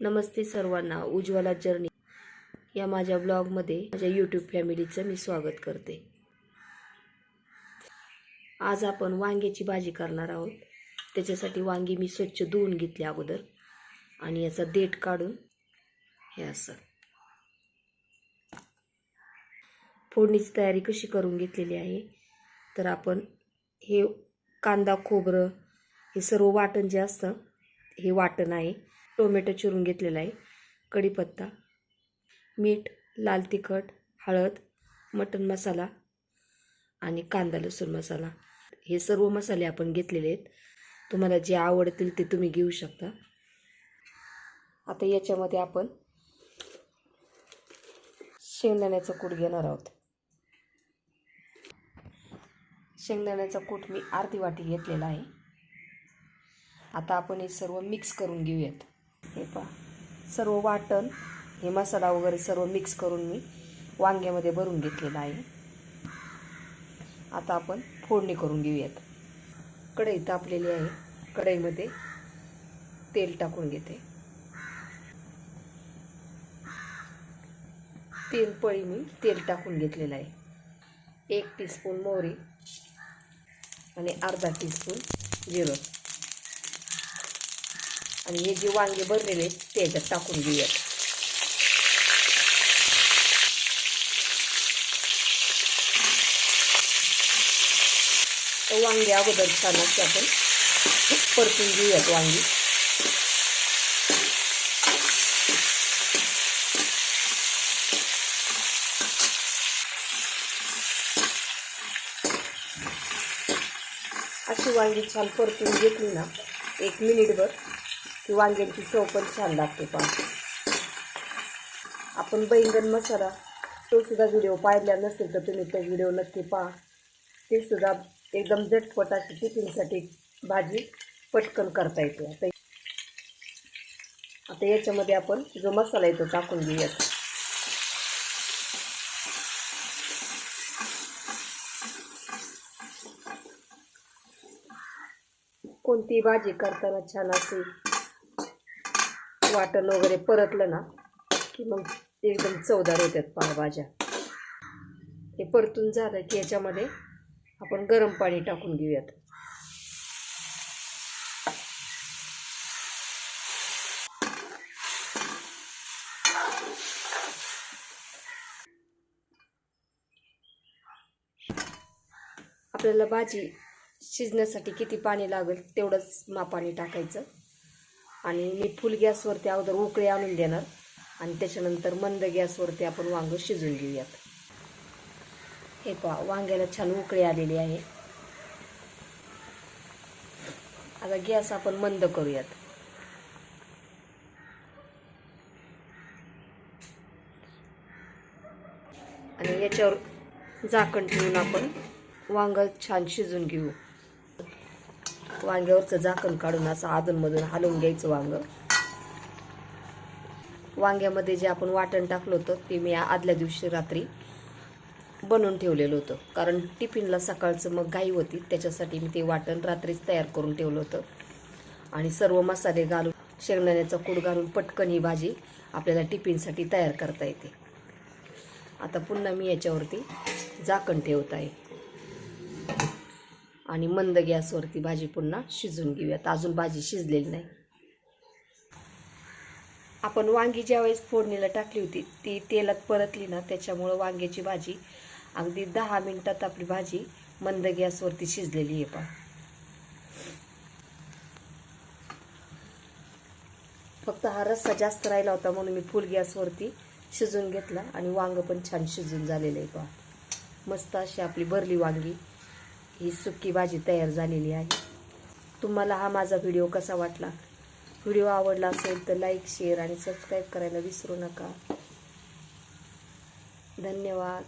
नमस्ते सर्वांना, उज्ज्वला जर्नी या माझ्या ब्लॉगमध्ये माझ्या यूट्यूब फॅमिलीचं मी स्वागत करते। आज आपण वांग्याची भाजी करणार आहोत। त्याच्यासाठी वांगी मी स्वच्छ धुवून घेतली अगोदर आणि याचा देठ काढून हे असं फोडणीची तयारी कशी करून घेतलेली आहे। तर आपण हे कांदा खोबरं हे सर्व वाटण जे असतं हे वाटण आहे। टोमॅटो चिरून घेतलेला आहे, कढीपत्ता, मीठ, लाल तिखट, हळद, मटण मसाला आणि कांदा लसूण मसाला हे सर्व मसाले आपण घेतलेले आहेत। तुम्हाला जे आवडतील ते तुम्ही घेऊ शकता। आता याच्यामध्ये आपण शेंगदाण्याचा कूट घेणार आहोत। शेंगदाण्याचा कूट मी अर्धी वाटी घेतलेला आहे। आता आपण हे सर्व मिक्स करून घेऊयात। हे पहा, सर्व वाटण हे मसाला वगैरे सर्व मिक्स करून मी वांग्यामध्ये भरून घेतलेला आहे। आता आपण फोडणी करून घेऊयात। कढई तापलेली आहे, कढईमध्ये तेल टाकून घेते। 3 पळी मी तेल टाकून घेतलेलं आहे। 1 टीस्पून मोहरी आणि अर्धा टीस्पून जिरं आणि हे जे वांगे भरलेले ते याच्यात टाकून घेऊयात। वांगे अगोदर छान असे आपण परतून घेऊयात। वांगी अशी वांगी छान परतून घेतली ना 1 मिनिटभर की वांग्यांची चव पण छान लागते। पहा, आपण बैंगन मसाला तो सुद्धा व्हिडिओ पाहिला नसेल तर तुम्ही तो व्हिडिओ नक्की पहा। ते सुद्धा एकदम झटपट अशी टिफिनसाठी भाजी पटकन करता येते। आता याच्यामध्ये आपण जो मसाला आहे तो टाकून घेऊयात। कोणती भाजी करताना छान असे वाटण वगैरे परतलं ना की मग एकदम चवदार होतात पालेभाज्या। हे परतून झालं की याच्यामध्ये आपण गरम पाणी टाकून घेऊयात। आपल्याला भाजी शिजण्यासाठी किती पाणी लागेल तेवढंच मापाने टाकायचं आणि मी फुल गॅसवरती अगोदर उकळी आणून देणार आणि त्याच्यानंतर मंद गॅसवरती आपण वांग शिजवून घेऊयात। हे पहा, वांग्याला छान उकळी आलेली आहे। आता गॅस आपण मंद करूयात आणि याच्यावर झाकण ठेवून आपण वांग छान शिजून घेऊ। वांग्यावरचं झाकण काढून असं अधूनमधून हलवून घ्यायचं वांग। वांग्यामध्ये जे आपण वाटण टाकलं होतं ते मी आदल्या दिवशी रात्री बनवून ठेवलेलं होतं, कारण टिफिनला सकाळचं मग घाई होती त्याच्यासाठी मी ते वाटण रात्रीच तयार करून ठेवलं होतं। आणि सर्व मसाले घालून शेंगदाण्याचा कूट घालून पटकन ही भाजी आपल्याला टिफिनसाठी तयार करता येते। आता पुन्हा मी याच्यावरती झाकण ठेवत आहे आणि मंद गॅसवरती भाजी पुन्हा शिजवून घेऊयात। अजून भाजी शिजलेली नाही। आपण वांगी ज्यावेळेस फोडणीला टाकली होती ती तेलात परतली ना, त्याच्यामुळे वांग्याची भाजी अगदी 10 मिनिटात आपली भाजी मंद गॅसवरती शिजलेली आहे। पहा, फक्त हा रस्सा जास्त राहिला होता म्हणून मी फुल गॅसवरती शिजवून घेतला आणि वांग पण छान शिजून झालेलं आहे। पहा, मस्त अशी आपली भरली वांगी ही सुक्की भाजी तयार झालेली आहे। तुम्हाला हा माझा व्हिडिओ कसा वाटला? व्हिडिओ आवडला असेल तर लाईक, शेअर आणि सबस्क्राईब करायला विसरू नका। धन्यवाद।